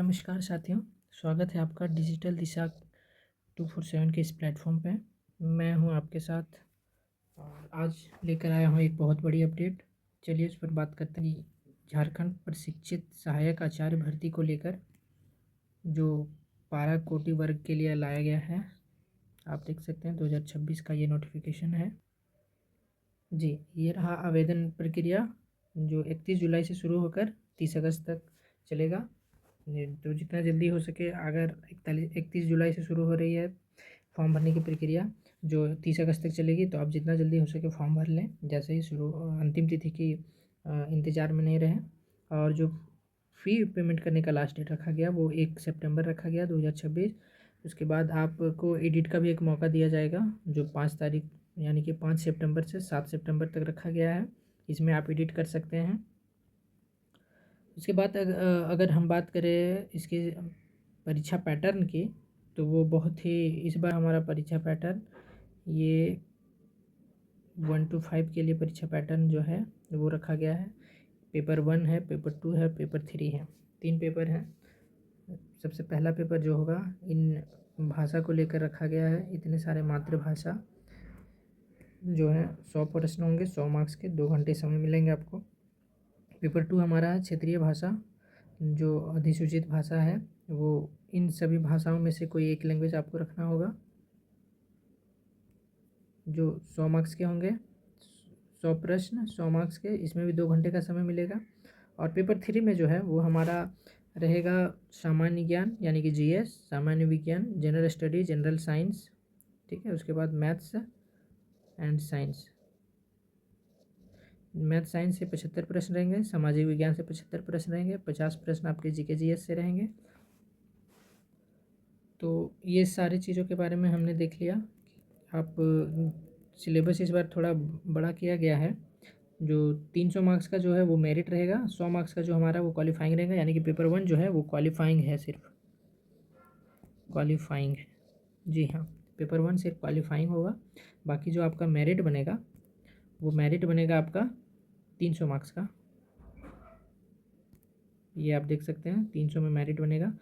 नमस्कार साथियों, स्वागत है आपका डिजिटल दिशा 247 के इस प्लेटफॉर्म पे। मैं हूं आपके साथ और आज लेकर आया हूं एक बहुत बड़ी अपडेट। चलिए उस पर बात करते हैं। झारखंड प्रशिक्षित सहायक आचार्य भर्ती को लेकर जो पारा कोटि वर्ग के लिए लाया गया है, आप देख सकते हैं 2026 का ये नोटिफिकेशन है जी। ये रहा आवेदन प्रक्रिया जो 31 जुलाई से शुरू होकर 30 अगस्त तक चलेगा। तो जितना जल्दी हो सके, अगर 31 जुलाई से शुरू हो रही है फॉर्म भरने की प्रक्रिया जो 30 अगस्त तक चलेगी, तो आप जितना जल्दी हो सके फॉर्म भर लें, जैसे ही शुरू अंतिम तिथि की इंतज़ार में नहीं रहें। और जो फ़ी पेमेंट करने का लास्ट डेट रखा गया वो 1 सितंबर रखा गया 2026। उसके बाद आपको एडिट का भी एक मौका दिया जाएगा जो 5 तारीख यानी कि 5 सितंबर से 7 सितंबर तक रखा गया है। इसमें आप एडिट कर सकते हैं। उसके बाद अगर हम बात करें इसके परीक्षा पैटर्न की, तो वो बहुत ही इस बार हमारा परीक्षा पैटर्न ये 1 to 5 के लिए परीक्षा पैटर्न जो है वो रखा गया है। पेपर 1 है, पेपर 2 है, पेपर 3 है, 3 पेपर हैं। सबसे पहला पेपर जो होगा इन भाषा को लेकर रखा गया है। इतने सारे मातृभाषा जो है 100 प्रश्न होंगे, 100 मार्क्स के, 2 घंटे समय मिलेंगे आपको। पेपर 2 हमारा है क्षेत्रीय भाषा, जो अधिसूचित भाषा है वो इन सभी भाषाओं में से कोई एक लैंग्वेज आपको रखना होगा, जो 100 मार्क्स के होंगे। 100 प्रश्न 100 मार्क्स के, इसमें भी 2 घंटे का समय मिलेगा। और पेपर 3 में जो है वो हमारा रहेगा सामान्य ज्ञान यानी कि जीएस, सामान्य विज्ञान, जनरल स्टडी, जनरल साइंस, ठीक है। उसके बाद maths and science. Math science से 75 प्रश्न रहेंगे, सामाजिक विज्ञान से 75 प्रश्न रहेंगे, 50 प्रश्न आपके जीके जीएस से रहेंगे। तो ये सारी चीज़ों के बारे में हमने देख लिया। आप सिलेबस इस बार थोड़ा बड़ा किया गया है। जो 300 मार्क्स का जो है वो मेरिट रहेगा, 100 मार्क्स का जो हमारा वो क्वालिफाइंग रहेगा, यानी कि पेपर 1 जो है वो क्वालिफाइंग है, सिर्फ क्वालिफाइंग है। जी हाँ, पेपर 1 सिर्फ क्वालिफाइंग होगा। बाकी जो आपका मेरिट बनेगा वो मेरिट बनेगा आपका 300 मार्क्स का। ये आप देख सकते हैं 300 में मेरिट बनेगा।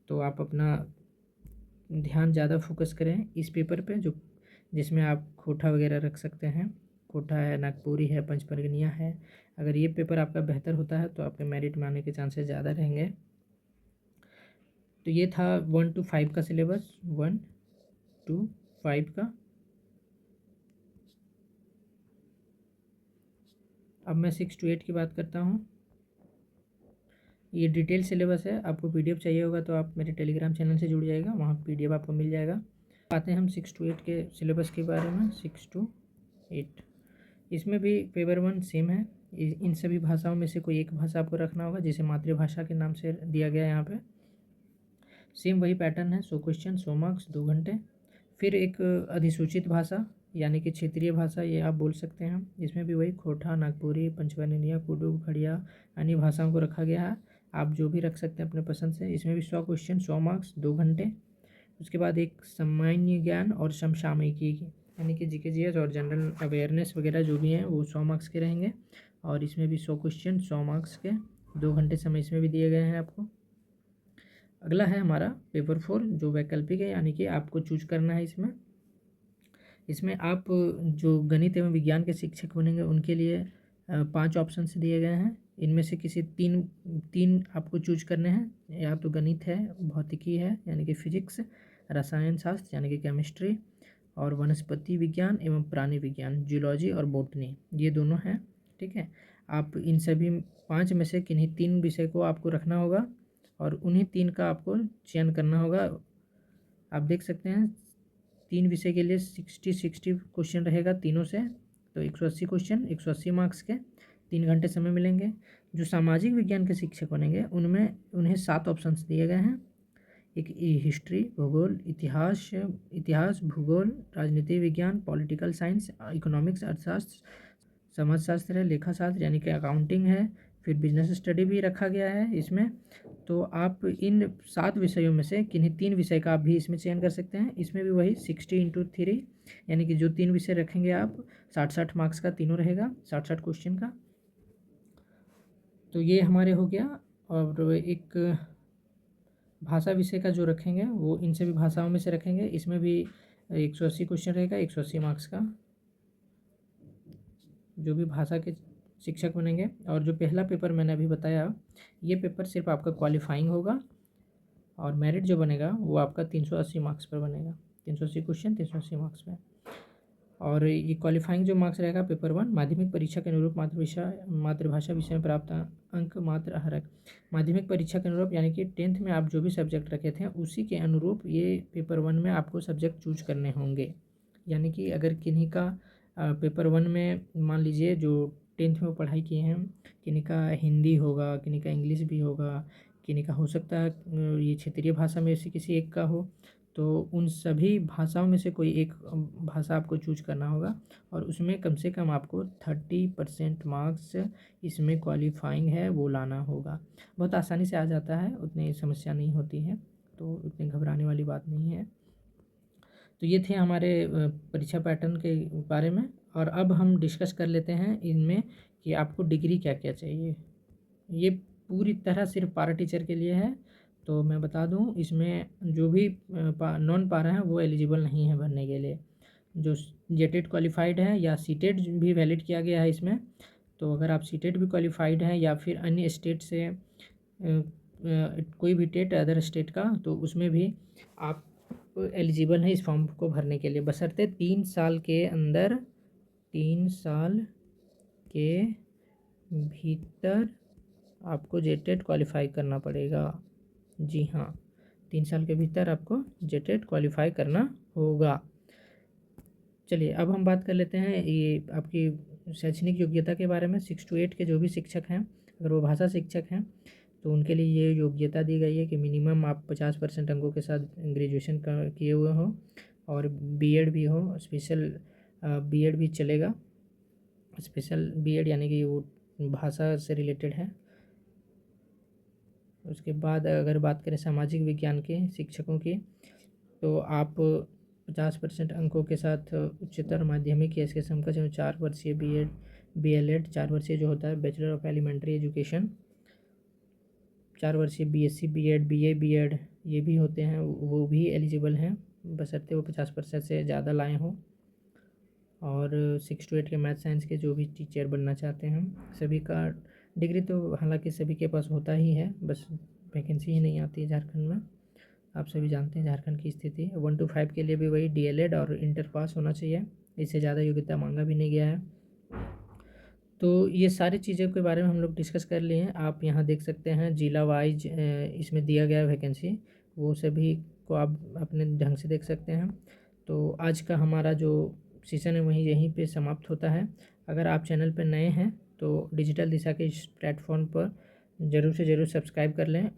तो आप अपना ध्यान ज़्यादा फोकस करें इस पेपर पे, जो जिसमें आप कोटा वगैरह रख सकते हैं। कोटा है, नागपुरी है, पंचपरगनिया है। अगर ये पेपर आपका बेहतर होता है तो आपके मेरिट में आने के चांसेस ज़्यादा रहेंगे। तो ये था 1 to 5 का सिलेबस, 1 to 5 का। अब मैं 6 to 8 की बात करता हूँ। ये डिटेल सिलेबस है। आपको पीडीएफ चाहिए होगा तो आप मेरे टेलीग्राम चैनल से जुड़ जाएगा, वहाँ पीडीएफ आपको मिल जाएगा। आते हैं हम 6 to 8 के सिलेबस के बारे में। 6 to 8 इसमें भी पेपर 1 सेम है। इन सभी भाषाओं में से कोई एक भाषा आपको रखना होगा, जिसे मातृभाषा के नाम से दिया गया है यहाँ पे। सेम वही पैटर्न है, 100 क्वेश्चन, 100 मार्क्स, 2 घंटे। फिर एक अधिसूचित भाषा यानी कि क्षेत्रीय भाषा, ये आप बोल सकते हैं। इसमें भी वही खोटा, नागपुरी, पंचवर्णीय, कुडुख, खड़िया अन्य भाषाओं को रखा गया है। आप जो भी रख सकते हैं अपने पसंद से। इसमें भी 100 क्वेश्चन, 100 मार्क्स, 2 घंटे। उसके बाद एक सामान्य ज्ञान और समसामयिकी यानी कि जीके जीएस और जनरल अवेयरनेस वगैरह जो भी हैं वो 100 मार्क्स के रहेंगे। और इसमें भी 100 क्वेश्चन, 100 मार्क्स के, 2 घंटे समय इसमें भी दिए गए हैं आपको। अगला है हमारा पेपर 4 जो वैकल्पिक है, यानी कि आपको चूज करना है इसमें आप जो गणित एवं विज्ञान के शिक्षक बनेंगे उनके लिए 5 ऑप्शंस दिए गए हैं। इनमें से किसी तीन आपको चूज करने हैं। या तो गणित है, भौतिकी है यानी कि फिजिक्स, रसायन शास्त्र यानी कि केमिस्ट्री, और वनस्पति विज्ञान एवं प्राणी विज्ञान, जूलॉजी और बॉटनी, ये दोनों हैं, ठीक है। आप इन सभी 5 में से किन्हीं 3 विषय को आपको रखना होगा और उन्हीं 3 का आपको चयन करना होगा। आप देख सकते हैं 3 विषय के लिए 60 क्वेश्चन रहेगा तीनों से, तो 180 क्वेश्चन, 180 मार्क्स के, 3 घंटे समय मिलेंगे। जो सामाजिक विज्ञान के शिक्षक बनेंगे उनमें उन्हें 7 ऑप्शंस दिए गए हैं। एक हिस्ट्री, भूगोल, इतिहास, भूगोल, राजनीति विज्ञान, पॉलिटिकल साइंस, इकोनॉमिक्स, अर्थशास्त्र, समाजशास्त्र है, लेखा शास्त्र यानी कि अकाउंटिंग है, फिर बिजनेस स्टडी भी रखा गया है इसमें। तो आप इन 7 विषयों में से किन्हीं 3 विषय का आप भी इसमें चयन कर सकते हैं। इसमें भी वही 60 × 3 यानी कि जो 3 विषय रखेंगे आप 60 मार्क्स का तीनों रहेगा, 60 क्वेश्चन का। तो ये हमारे हो गया। और एक भाषा विषय का जो रखेंगे वो इन सभी भाषाओं में से रखेंगे। इसमें भी 180 क्वेश्चन रहेगा, 180 मार्क्स का, जो भी भाषा के शिक्षक बनेंगे। और जो पहला पेपर मैंने अभी बताया, ये पेपर सिर्फ आपका क्वालिफाइंग होगा, और मेरिट जो बनेगा वो आपका 380 मार्क्स पर बनेगा। 380 क्वेश्चन 380 मार्क्स पे। और ये क्वालिफाइंग जो मार्क्स रहेगा पेपर 1, माध्यमिक परीक्षा के अनुरूप मातृभाषा विषय में प्राप्त अंक मात्र हरक। माध्यमिक परीक्षा के अनुरूप यानी कि 10th में आप जो भी सब्जेक्ट रखे थे उसी के अनुरूप ये पेपर 1 में आपको सब्जेक्ट चूज करने होंगे। यानी कि अगर किन्हीं का पेपर 1 में मान लीजिए जो 10th में पढ़ाई किए हैं, किन्हीं का हिंदी होगा, किन्हीं का इंग्लिश भी होगा, किन्हीं का हो सकता है ये क्षेत्रीय भाषा में से किसी एक का हो, तो उन सभी भाषाओं में से कोई एक भाषा आपको चूज करना होगा, और उसमें कम से कम आपको 30% मार्क्स इसमें क्वालिफाइंग है वो लाना होगा। बहुत आसानी से आ जाता है, उतनी समस्या नहीं होती है, तो उतनी घबराने वाली बात नहीं है। तो ये थे हमारे परीक्षा पैटर्न के बारे में। और अब हम डिस्कस कर लेते हैं इनमें कि आपको डिग्री क्या क्या चाहिए। ये पूरी तरह सिर्फ पारा टीचर के लिए है। तो मैं बता दूं, इसमें जो भी नॉन पारा है वो एलिजिबल नहीं है भरने के लिए। जो जेटेड क्वालिफाइड है या सीटेड भी वैलिड किया गया है इसमें, तो अगर आप सीटेड भी क्वालिफाइड हैं या फिर अन्य स्टेट से कोई भी टेट अदर स्टेट का, तो उसमें भी आप एलिजिबल हैं इस फॉर्म को भरने के लिए, बशर्ते 3 साल के अंदर 3 साल के भीतर आपको जेटेड क्वालिफाई करना पड़ेगा। जी हाँ, 3 साल के भीतर आपको जेटेड क्वालिफाई करना होगा। चलिए अब हम बात कर लेते हैं ये आपकी शैक्षणिक योग्यता के बारे में। 6 to 8 के जो भी शिक्षक हैं, अगर वो भाषा शिक्षक हैं तो उनके लिए ये योग्यता दी गई है कि मिनिमम आप 50% अंकों के साथ ग्रेजुएशन किए हुए हो, और बीएड भी हो। स्पेशल बीएड भी चलेगा। स्पेशल बीएड यानी कि वो भाषा से रिलेटेड है। उसके बाद अगर बात करें सामाजिक विज्ञान के शिक्षकों की, तो आप 50% अंकों के साथ उच्चतर माध्यमिक या इसके समकक्ष 4 वर्षीय बीएड बीएलएड, 4 वर्षीय जो होता है बैचलर ऑफ एलिमेंट्री एजुकेशन, 4 वर्षीय बीएससी बीएड बीए बीएड ये भी होते हैं, वो भी एलिजिबल हैं, बशर्ते वो 50% से ज़्यादा लाए हों। और 6 to 8 के मैथ साइंस के जो भी टीचर बनना चाहते हैं, सभी का डिग्री तो हालांकि सभी के पास होता ही है, बस वैकेंसी ही नहीं आती है झारखंड में। आप सभी जानते हैं झारखंड की स्थिति। 1 to 5 के लिए भी वही डीएलएड और इंटर पास होना चाहिए, इससे ज़्यादा योग्यता मांगा भी नहीं गया है। तो ये सारी चीज़ों के बारे में हम लोग डिस्कस कर लिए हैं। आप यहाँ देख सकते हैं जिला वाइज इसमें दिया गया वैकेंसी, वो सभी को आप अपने ढंग से देख सकते हैं। तो आज का हमारा जो सेशन है वहीं यहीं पे समाप्त होता है। अगर आप चैनल पर नए हैं तो डिजिटल दिशा के इस प्लेटफॉर्म पर ज़रूर से ज़रूर सब्सक्राइब कर लें।